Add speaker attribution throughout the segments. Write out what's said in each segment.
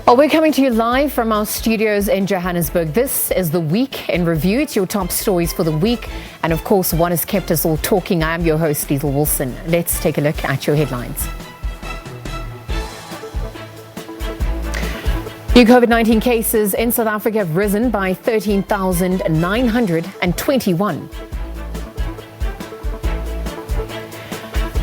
Speaker 1: Well, we're coming to you live from our studios in Johannesburg. This is the Week in Review. It's your top stories for the week. And of course, what has kept us all talking. I am your host, Liezle Wilson. Let's take a look at your headlines. New COVID-19 cases in South Africa have risen by 13,921.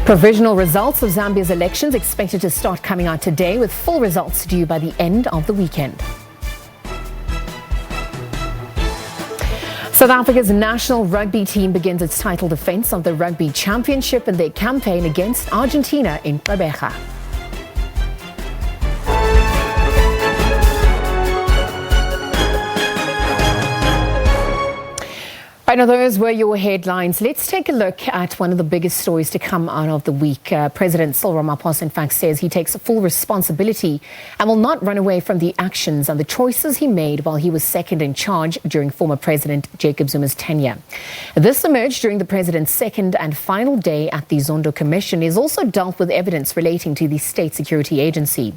Speaker 1: Provisional results of Zambia's elections expected to start coming out today, with full results due by the end of the weekend. South Africa's national rugby team begins its title defence of the Rugby Championship in their campaign against Argentina in Gqeberha. Right, now those were your headlines. Let's take a look at one of the biggest stories to come out of the week. President Cyril Ramaphosa, in fact, says he takes full responsibility and will not run away from the actions and the choices he made while he was second in charge during former President Jacob Zuma's tenure. This emerged during the president's second and final day at the Zondo Commission. He's also dealt with evidence relating to the State Security Agency.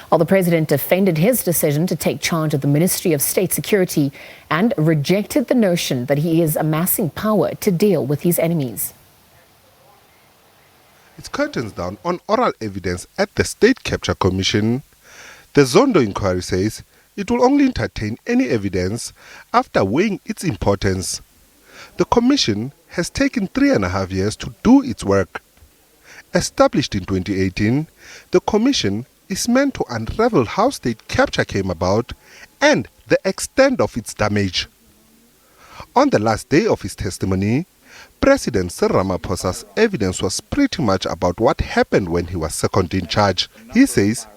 Speaker 1: While the president defended his decision to take charge of the Ministry of State Security and rejected the notion that he is amassing power to deal with his enemies.
Speaker 2: It's curtains down on oral evidence at the State Capture Commission. The Zondo inquiry says it will only entertain any evidence after weighing its importance. The commission has taken 3.5 years to do its work. Established in 2018, the commission is meant to unravel how state capture came about and the extent of its damage. On the last day of his testimony, President Cyril Ramaphosa's evidence was pretty much about what happened when he was second in charge. He says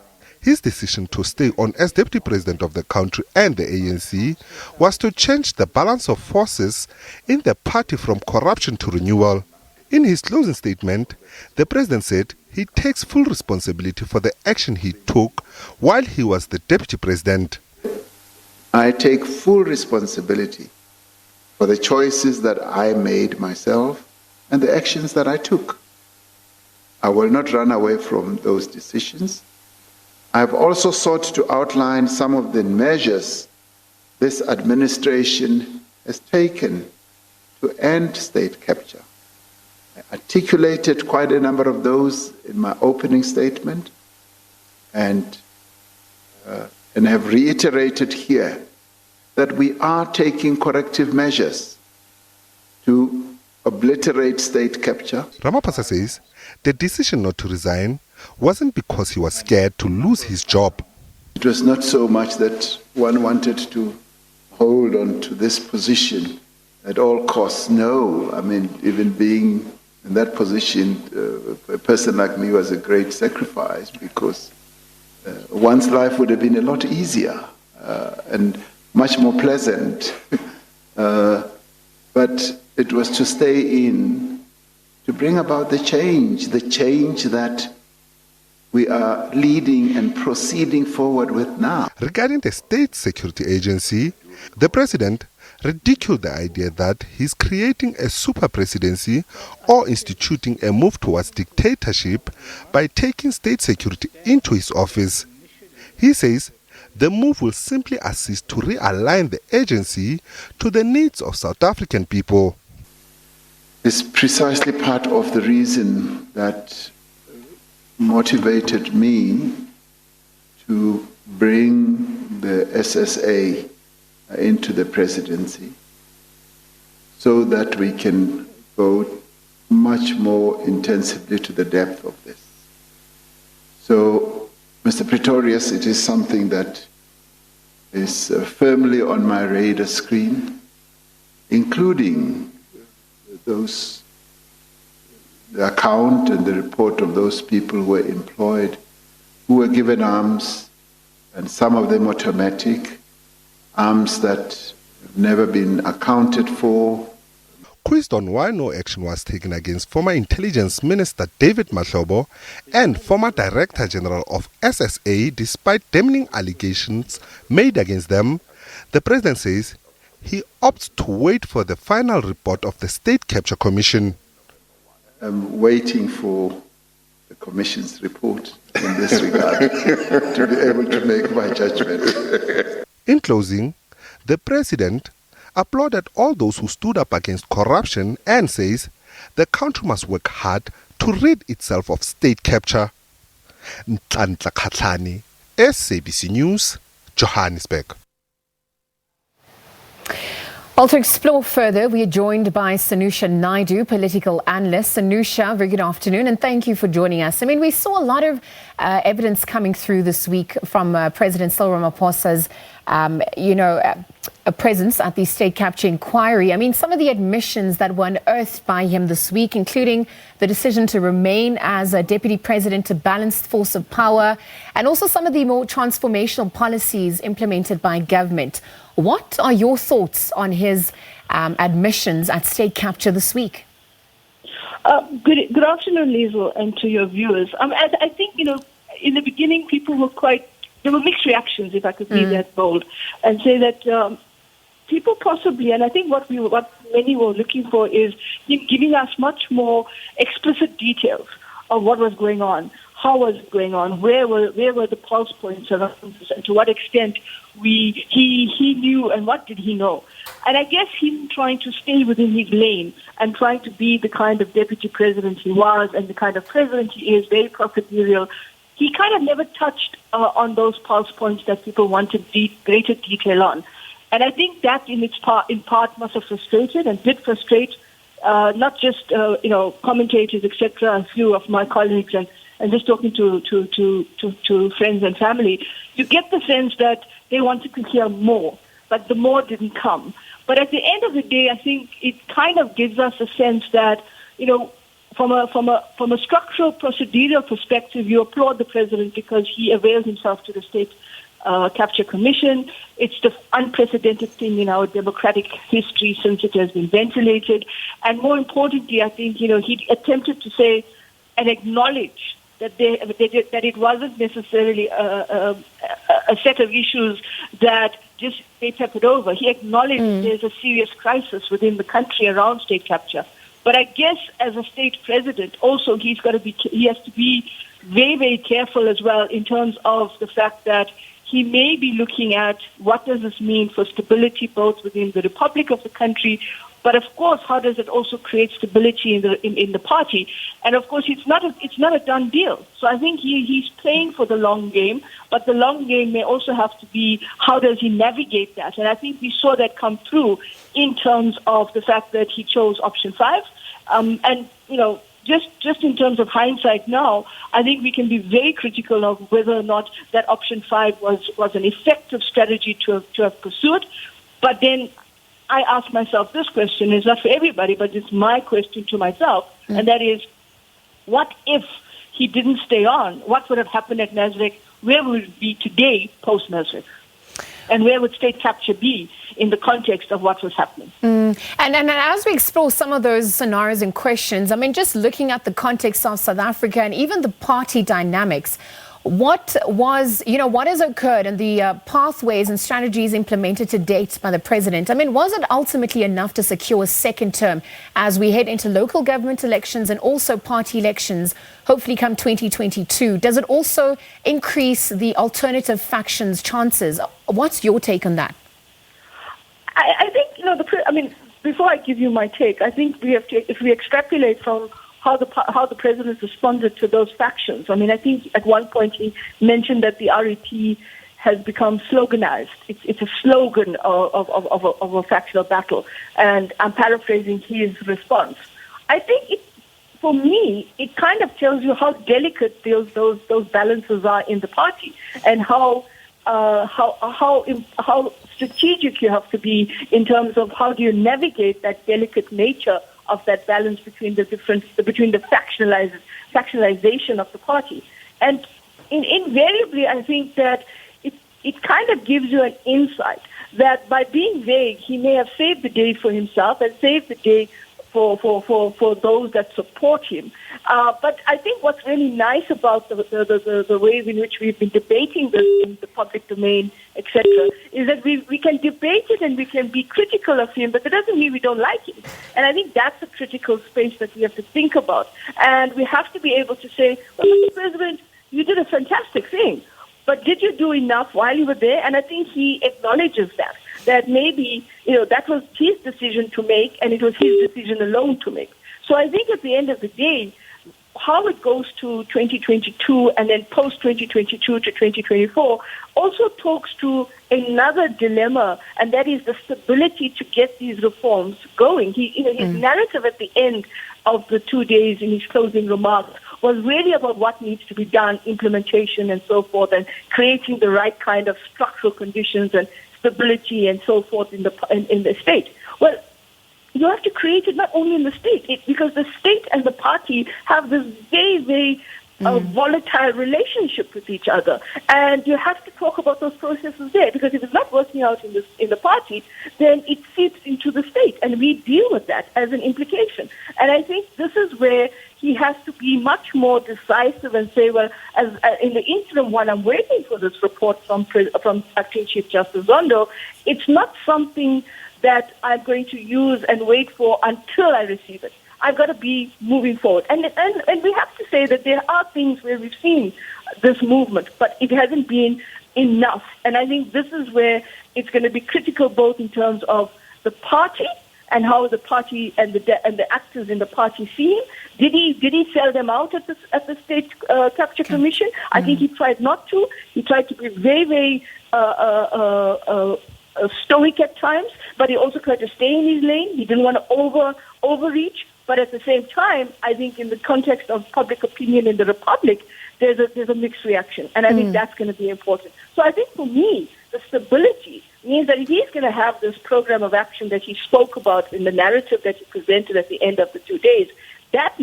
Speaker 2: his decision to stay on as deputy president of the country and the ANC was to change the balance of forces in the party from corruption to renewal. In his closing statement, the president said he takes full responsibility for the action he took while he was the deputy president.
Speaker 3: I take full responsibility for the choices that I made myself and the actions that I took. I will not run away from those decisions. I have also sought to outline some of the measures this administration has taken to end state capture. I articulated quite a number of those in my opening statement and have reiterated here that we are taking corrective measures to obliterate state capture.
Speaker 2: Ramaphosa says the decision not to resign wasn't because he was scared to lose his job.
Speaker 3: It was not so much that one wanted to hold on to this position at all costs. No, I mean, even being in that position, a person like me was a great sacrifice because one's life would have been a lot easier and much more pleasant. But it was to stay in, to bring about the change that we are leading and proceeding forward with now.
Speaker 2: Regarding the State Security Agency, the president ridiculed the idea that he's creating a super presidency or instituting a move towards dictatorship by taking state security into his office. He says the move will simply assist to realign the agency to the needs of South African people.
Speaker 3: It's precisely part of the reason that motivated me to bring the SSA into the presidency so that we can go much more intensively to the depth of this. So, Mr. Pretorius, it is something that is firmly on my radar screen, including the account and the report of those people who were employed, who were given arms, and some of them automatic, arms that have never been accounted for.
Speaker 2: Quizzed on why no action was taken against former Intelligence Minister David Mahlobo and former Director General of SSA despite damning allegations made against them, the president says he opts to wait for the final report of the State Capture Commission.
Speaker 3: I'm waiting for the Commission's report in this regard to be able to make my judgment.
Speaker 2: In closing, the President applauded all those who stood up against corruption and says the country must work hard to rid itself of state capture. Ntantla Khatlani, SABC News, Johannesburg.
Speaker 1: Well, to explore further, we are joined by Sanusha Naidu, political analyst. Sanusha, very good afternoon, and thank you for joining us. I mean, we saw a lot of evidence coming through this week from President Cyril Ramaphosa's, a presence at the state capture inquiry. I mean, some of the admissions that were unearthed by him this week, including the decision to remain as a deputy president to balance force of power, and also some of the more transformational policies implemented by government. What are your thoughts on his admissions at state capture this week?
Speaker 4: Good afternoon, Liezle, and to your viewers. I think, in the beginning, people were there were mixed reactions, if I could be that bold, and say that people possibly, and I think what many were looking for is him giving us much more explicit details of what was going on, how was it going on, where were the pulse points around this, and to what extent he knew and what did he know. And I guess him trying to stay within his lane and trying to be the kind of deputy president he was and the kind of president he is, very procedurial, he kind of never touched on those pulse points that people wanted greater detail on. And I think that in part must have frustrated and did frustrate not just commentators, etc., a few of my colleagues, and just talking to friends and family. You get the sense that they wanted to hear more, but the more didn't come. But at the end of the day, I think it kind of gives us a sense that, from a structural procedural perspective, you applaud the president because he availed himself to the state capture commission. It's the unprecedented thing in our democratic history since it has been ventilated. And more importantly, I think, he attempted to say and acknowledge that that it wasn't necessarily a set of issues that just they peppered over. He acknowledged there's a serious crisis within the country around state capture. But I guess as a state president, also he has to be very, very careful as well in terms of the fact that he may be looking at what does this mean for stability both within the republic of the country, but of course, how does it also create stability in the party? And of course, it's not a done deal. So I think he's playing for the long game, but the long game may also have to be how does he navigate that? And I think we saw that come through in terms of the fact that he chose option 5, and just in terms of hindsight now, I think we can be very critical of whether or not that option 5 was an effective strategy to have pursued. But then I ask myself this question, it's not for everybody, but it's my question to myself, and that is, what if he didn't stay on? What would have happened at Nasrec? Where would it be today post-Nasrec? And where would state capture be in the context of what was happening?
Speaker 1: And as we explore some of those scenarios and questions, I mean, just looking at the context of South Africa and even the party dynamics, what has occurred and the pathways and strategies implemented to date by the president? I mean, was it ultimately enough to secure a second term as we head into local government elections and also party elections, hopefully come 2022? Does it also increase the alternative factions' chances? What's your take on that?
Speaker 4: I think, before I give you my take, I think we have to, if we extrapolate from how the president responded to those factions. I mean, I think at one point he mentioned that the RET has become sloganized. It's a slogan of a factional battle, and I'm paraphrasing his response. I think for me, it kind of tells you how delicate those balances are in the party, and how strategic you have to be in terms of how do you navigate that delicate nature of that balance between the factionalization of the party. And invariably, I think that it kind of gives you an insight that by being vague, he may have saved the day for himself and saved the day for those that support him. But I think what's really nice about the ways in which we've been debating this in the public domain, etc., is is that we can debate it and we can be critical of him, but that doesn't mean we don't like him. And I think that's a critical space that we have to think about. And we have to be able to say, well, Mr. President, you did a fantastic thing, but did you do enough while you were there? And I think he acknowledges that maybe, that was his decision to make, and it was his decision alone to make. So I think at the end of the day, how it goes to 2022 and then post-2022 to 2024 also talks to another dilemma, and that is the stability to get these reforms going. His narrative at the end of the 2 days in his closing remarks was really about what needs to be done, implementation and so forth, and creating the right kind of structural conditions and stability and so forth in the state. Well, you have to create it not only in the state, because the state and the party have this very, very volatile relationship with each other. And you have to talk about those processes there, because if it's not working out in the party, then it seeps into the state, and we deal with that as an implication. And I think this is where he has to be much more decisive and say, well, as in the interim, while I'm waiting for this report from Acting Chief Justice Zondo, it's not something that I'm going to use and wait for until I receive it. I've got to be moving forward. And we have to say that there are things where we've seen this movement, but it hasn't been enough. And I think this is where it's going to be critical, both in terms of the party and how the party and the actors in the party see him. Did he sell them out at the State Capture Commission? I think he tried not to. He tried to be very, very stoic at times, but he also tried to stay in his lane. He didn't want to overreach. But at the same time, I think in the context of public opinion in the Republic, there's a mixed reaction. And I think that's going to be important. So I think for me, the stability means that if he's going to have this program of action that he spoke about in the narrative that he presented at the end of the 2 days, that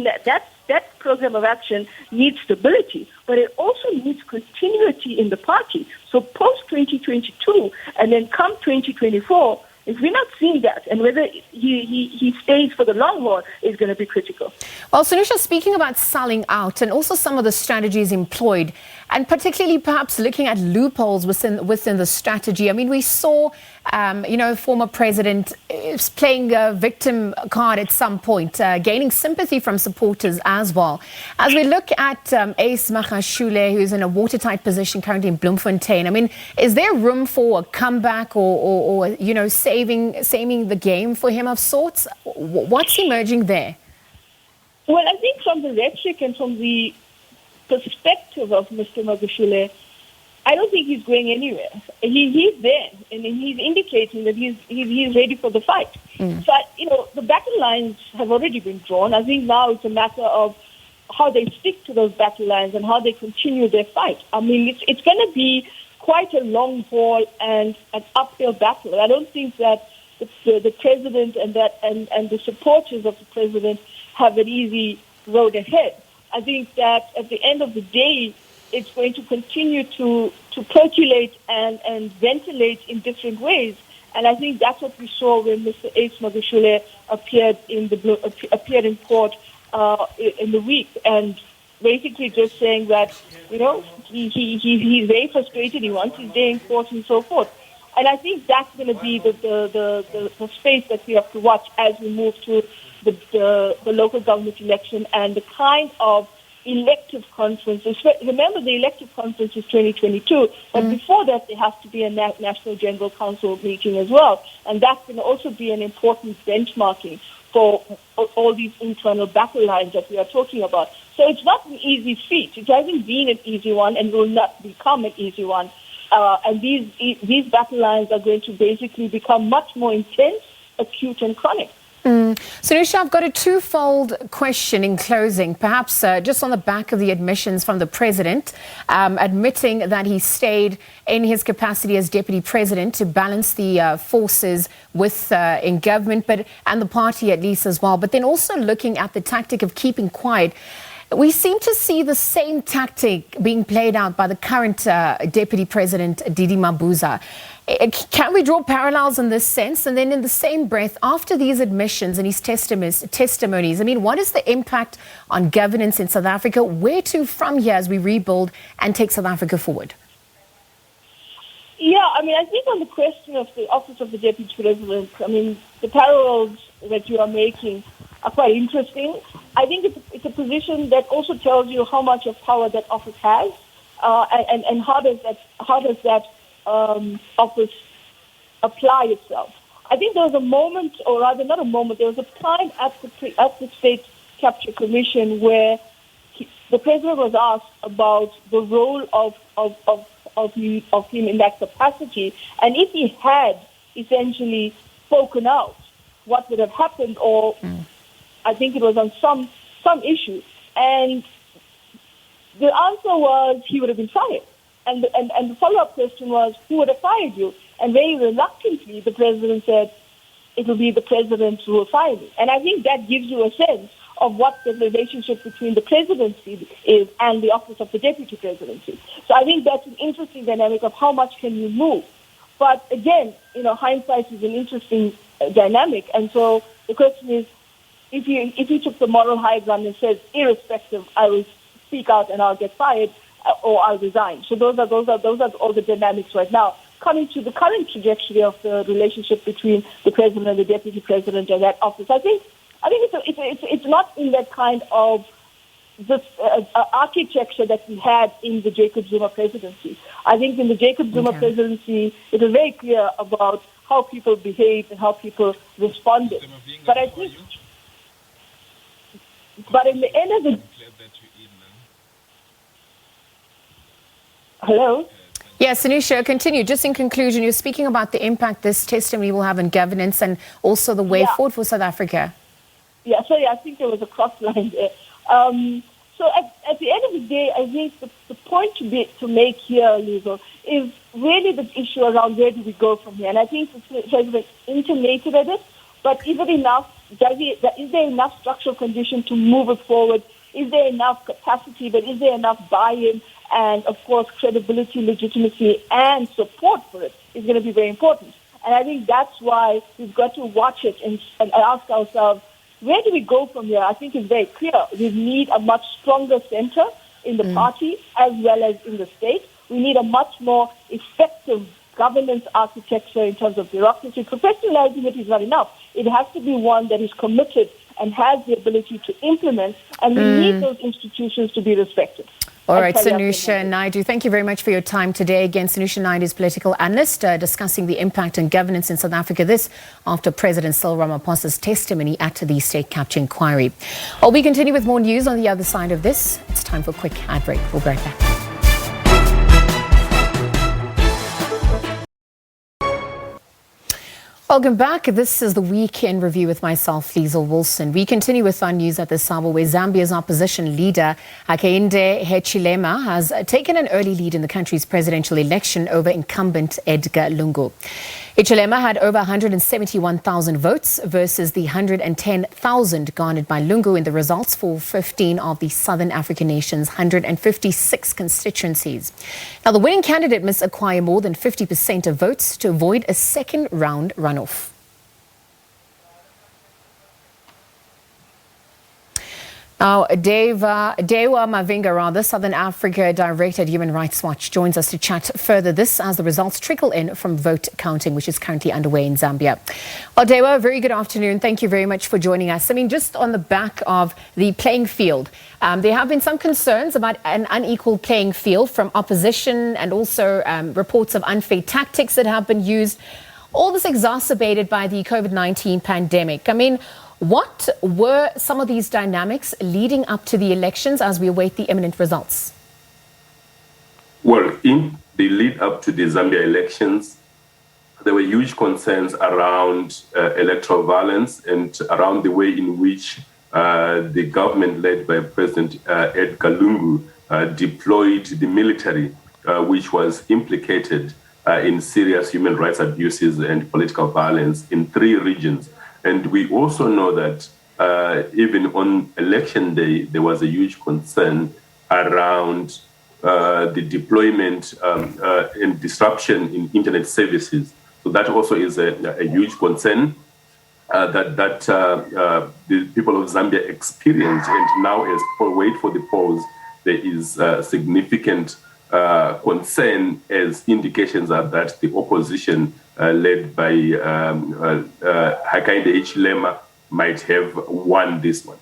Speaker 4: program of action needs stability, but it also needs continuity in the party. So post-2022 and then come 2024, if we're not seeing that, and whether he stays for the long haul is going to be critical.
Speaker 1: Well, Sanusha, speaking about selling out and also some of the strategies employed, and particularly perhaps looking at loopholes within the strategy. I mean, we saw, former president playing a victim card at some point, gaining sympathy from supporters as well. As we look at Ace Magashule, who's in a watertight position currently in Bloemfontein, I mean, is there room for a comeback or saving the game for him of sorts? What's emerging there?
Speaker 4: Well, I think from the rhetoric and from the perspective of Mr. Magashule, I don't think he's going anywhere. He's there, and he's indicating that he's ready for the fight. So, the battle lines have already been drawn. I think now it's a matter of how they stick to those battle lines and how they continue their fight. I mean, it's going to be quite a long haul and an uphill battle. I don't think that the president and the supporters of the president have an easy road ahead. I think that at the end of the day, it's going to continue to percolate and ventilate in different ways. And I think that's what we saw when Mr. Ace Magashule appeared in court in the week, and basically just saying that, he's very frustrated, he wants his day in court and so forth. And I think that's going to be the space that we have to watch as we move to the local government election and the kind of elective conferences. Remember, the elective conference is 2022, but before that, there has to be a National General Council meeting as well. And that's going to also be an important benchmarking for all these internal battle lines that we are talking about. So it's not an easy feat. It hasn't been an easy one and will not become an easy one. And these battle lines are going to basically become much more intense, acute, and chronic.
Speaker 1: Sanusha, I've got a twofold question in closing, perhaps just on the back of the admissions from the president, admitting that he stayed in his capacity as deputy president to balance the forces in government, and the party at least as well, but then also looking at the tactic of keeping quiet. We seem to see the same tactic being played out by the current Deputy President, Didi Mabuza. Can we draw parallels in this sense? And then in the same breath, after these admissions and his testimonies, I mean, what is the impact on governance in South Africa? Where to from here as we rebuild and take South Africa forward?
Speaker 4: Yeah, I mean, I think on the question of the office of the deputy president, I mean, the parallels that you are making are quite interesting. I think it's a position that also tells you how much of power that office has, and how does that office apply itself. I think there was a moment, or rather not a moment, there was a time at the State Capture Commission where the president was asked about the role of him in that capacity, and if he had essentially spoken out, what would have happened, or I think it was on some issue, and the answer was he would have been fired, and the follow-up question was, who would have fired you? And very reluctantly, the president said, it will be the president who will fire me. And I think that gives you a sense of what the relationship between the presidency is and the office of the deputy presidency. So I think that's an interesting dynamic of how much can you move. But again, hindsight is an interesting dynamic. And so the question is, if you took the moral high ground and said, irrespective, I will speak out and I'll get fired, or I'll resign. So those are all the dynamics right now. Coming to the current trajectory of the relationship between the president and the deputy president and that office, I think it's not in that kind of this architecture that we had in the Jacob Zuma presidency. I think in the Jacob Zuma presidency, it was very clear about how people behaved and how people responded. But I think, but in the end of the hello.
Speaker 1: Yes, Sanusha, continue. Just in conclusion, you're speaking about the impact this testimony will have on governance and also the way forward for South Africa.
Speaker 4: Yeah, sorry, I think there was a cross line there. So at the end of the day, I think the point to make here, Liezle, is really the issue around where do we go from here. And I think the president intimated at it, but is it enough? Is there enough structural condition to move it forward? Is there enough capacity? But is there enough buy-in? And, of course, credibility, legitimacy, and support for it is going to be very important. And I think that's why we've got to watch it and ask ourselves, where do we go from here? I think it's very clear. We need a much stronger center in the party as well as in the state. We need a much more effective governance architecture in terms of bureaucracy. Professionalizing it is not enough. It has to be one that is committed and has the ability to implement, and we need those institutions to be respected.
Speaker 1: All right, Sanusha Naidu, thank you very much for your time today. Again, Sanusha Naidu is political analyst discussing the impact on governance in South Africa. This after President Cyril Ramaphosa's testimony at the state capture inquiry. Well, we continue with more news on the other side of this. It's time for a quick ad break. We'll be right back. Welcome back. This is the Weekend Review with myself, Liezle Wilson. We continue with our news at the Sabo, where Zambia's opposition leader, Hakainde Hichilema, has taken an early lead in the country's presidential election over incumbent Edgar Lungu. Hichilema had over 171,000 votes versus the 110,000 garnered by Lungu in the results for 15 of the Southern African nation's 156 constituencies. Now, the winning candidate must acquire more than 50% of votes to avoid a second round runoff. Now, Dewa Mavinga, Southern Africa Director at Human Rights Watch, joins us to chat further this as the results trickle in from vote counting, which is currently underway in Zambia. Well, Dewa, very good afternoon. Thank you very much for joining us. I mean, just on the back of the playing field, there have been some concerns about an unequal playing field from opposition and also reports of unfair tactics that have been used. All this exacerbated by the COVID-19 pandemic. I mean, what were some of these dynamics leading up to the elections as we await the imminent results?
Speaker 5: Well, in the lead up to the Zambia elections, there were huge concerns around electoral violence and around the way in which the government led by President Edgar Lungu deployed the military, which was implicated in serious human rights abuses and political violence in 3 regions. And we also know that even on election day, there was a huge concern around the deployment and disruption in internet services. So that also is a huge concern that the people of Zambia experience. And now, as we wait for the polls, there is significant concern, as indications are that the opposition led by Hakainde Hichilema might have won this one.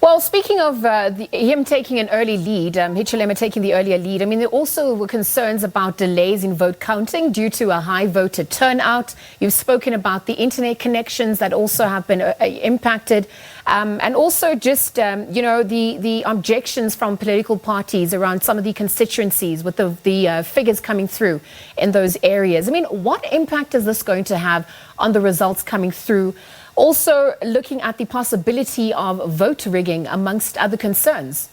Speaker 1: Well, speaking of him taking an early lead, Hichilema taking the earlier lead, I mean, there also were concerns about delays in vote counting due to a high voter turnout. You've spoken about the internet connections that also have been impacted, and also just, the objections from political parties around some of the constituencies with the figures coming through in those areas. I mean, what impact is this going to have on the results coming through? Also looking at the possibility of vote rigging amongst other concerns.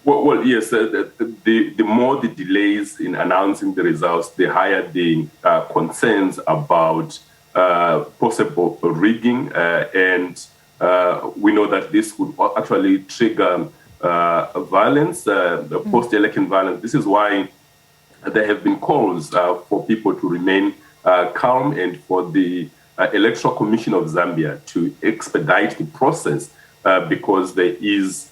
Speaker 5: Well, yes, the more the delays in announcing the results, the higher the concerns about possible rigging. And we know that this would actually trigger violence, post-election violence. This is why there have been calls for people to remain calm and for the Electoral Commission of Zambia to expedite the process because there is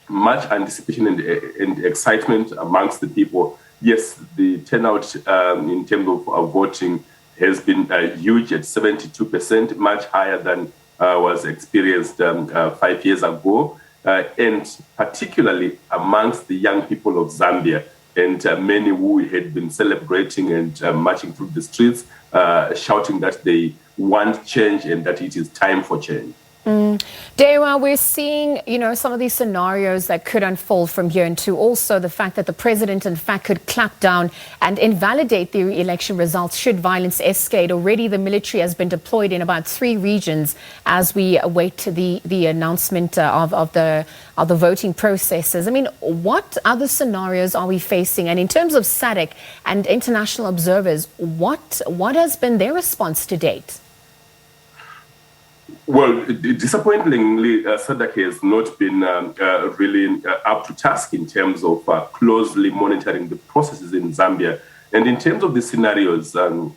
Speaker 5: much anticipation and excitement amongst the people. Yes, the turnout in terms of voting has been huge at 72%, much higher than was experienced 5 years ago, and particularly amongst the young people of Zambia. And many who had been celebrating and marching through the streets, shouting that they want change and that it is time for change.
Speaker 1: Dewa, we're seeing, some of these scenarios that could unfold from here into also the fact that the president, in fact, could clap down and invalidate the election results should violence escalate. Already the military has been deployed in about 3 regions as we await the announcement of the voting processes. I mean, what other scenarios are we facing? And in terms of SADC and international observers, what has been their response to date?
Speaker 5: Well, disappointingly, SADC has not been really up to task in terms of closely monitoring the processes in Zambia. And in terms of the scenarios, the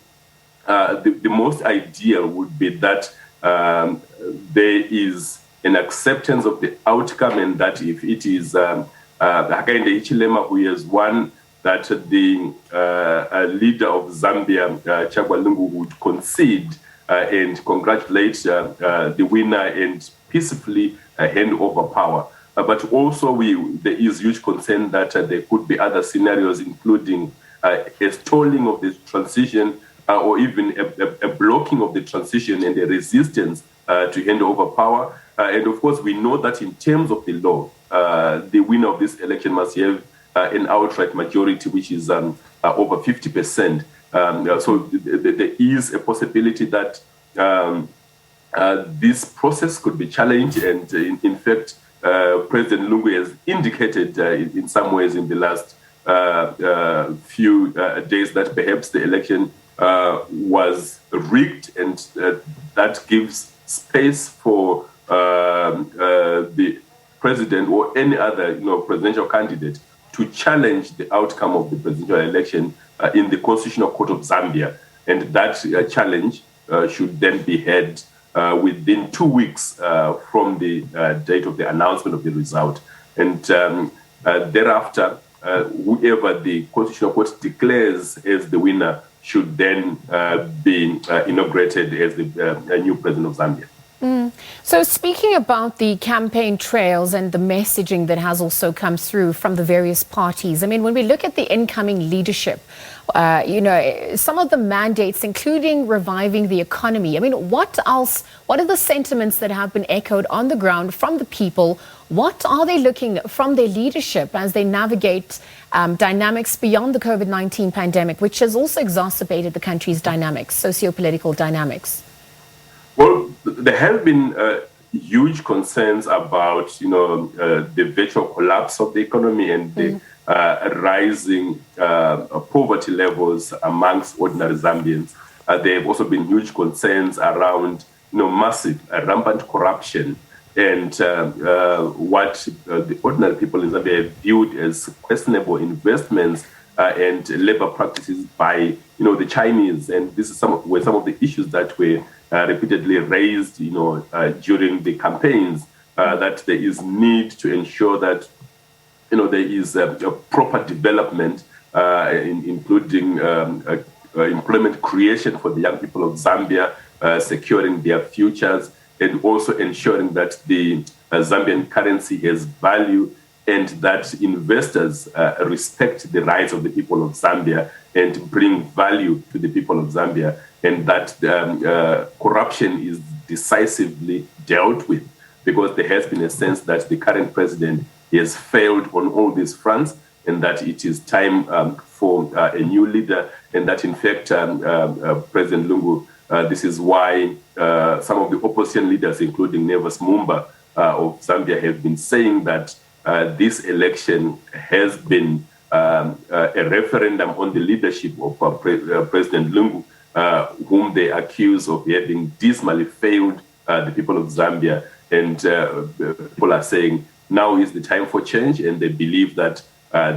Speaker 5: most ideal would be that there is an acceptance of the outcome, and that if it is Hakainde Hichilema who has won, that the leader of Zambia, Chagwa Lungu, would concede and congratulate the winner and peacefully hand over power. But also there is huge concern that there could be other scenarios, including a stalling of the transition or even a blocking of the transition and a resistance to hand over power. And of course, we know that in terms of the law, the winner of this election must have an outright majority, which is over 50%. So there is a possibility that this process could be challenged. And in fact, President Lungu has indicated in some ways in the last few days that perhaps the election was rigged, and that gives space for the president or any other presidential candidate to challenge the outcome of the presidential election in the Constitutional Court of Zambia. And that challenge should then be heard within 2 weeks from the date of the announcement of the result. And thereafter, whoever the Constitutional Court declares as the winner should then be inaugurated as the new president of Zambia.
Speaker 1: So speaking about the campaign trails and the messaging that has also come through from the various parties, I mean, when we look at the incoming leadership, some of the mandates, including reviving the economy, I mean, what else, what are the sentiments that have been echoed on the ground from the people? What are they looking from their leadership as they navigate dynamics beyond the COVID-19 pandemic, which has also exacerbated the country's dynamics, socio-political dynamics?
Speaker 5: Well, there have been huge concerns about, the virtual collapse of the economy and the rising poverty levels amongst ordinary Zambians. There have also been huge concerns around, massive, rampant corruption and what the ordinary people in Zambia have viewed as questionable investments and labor practices by, the Chinese. And this is some of the issues that were repeatedly raised, during the campaigns, that there is need to ensure that there is a proper development, including employment creation for the young people of Zambia, securing their futures, and also ensuring that the Zambian currency has value and that investors respect the rights of the people of Zambia and bring value to the people of Zambia, and that corruption is decisively dealt with, because there has been a sense that the current president has failed on all these fronts, and that it is time for a new leader, and that in fact President Lungu, this is why some of the opposition leaders, including Nevas Mumba of Zambia, have been saying that this election has been a referendum on the leadership of President Lungu, whom they accuse of having dismally failed the people of Zambia. And people are saying now is the time for change, and they believe that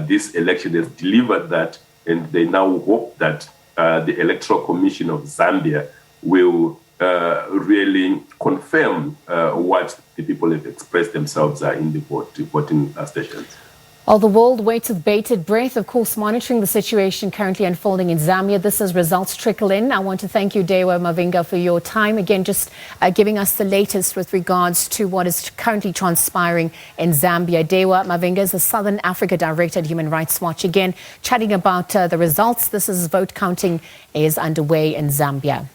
Speaker 5: this election has delivered that, and they now hope that the Electoral Commission of Zambia will really confirm what the people have expressed themselves in the voting stations.
Speaker 1: Well, the world waits with bated breath, of course, monitoring the situation currently unfolding in Zambia. This as results trickle in. I want to thank you, Dewa Mavinga, for your time. Again, just giving us the latest with regards to what is currently transpiring in Zambia. Dewa Mavinga is the Southern Africa Director at Human Rights Watch. Again, chatting about the results. This is vote counting is underway in Zambia.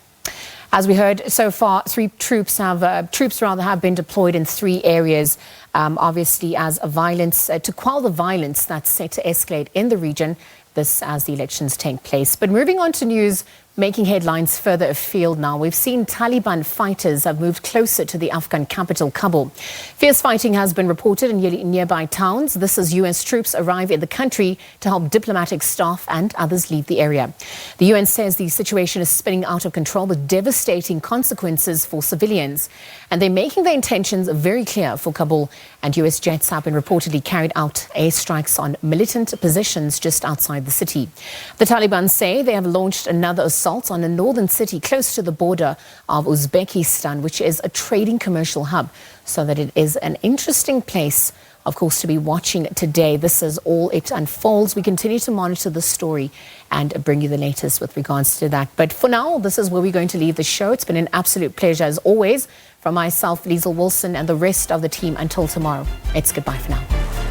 Speaker 1: As we heard so far, troops have been deployed in 3 areas, obviously as a violence, to quell the violence that's set to escalate in the region, this as the elections take place. But moving on to news making headlines further afield now. We've seen Taliban fighters have moved closer to the Afghan capital, Kabul. Fierce fighting has been reported in nearby towns. This as US troops arrive in the country to help diplomatic staff and others leave the area. The UN says the situation is spinning out of control with devastating consequences for civilians. And they're making their intentions very clear for Kabul. And US jets have been reportedly carried out airstrikes on militant positions just outside the city. The Taliban say they have launched another assault on a northern city close to the border of Uzbekistan, which is a trading commercial hub. So that it is an interesting place, of course, to be watching today. This is all it unfolds. We continue to monitor the story and bring you the latest with regards to that. But for now, this is where we're going to leave the show. It's been an absolute pleasure, as always, from myself, Liezle Wilson, and the rest of the team. Until tomorrow, it's goodbye for now.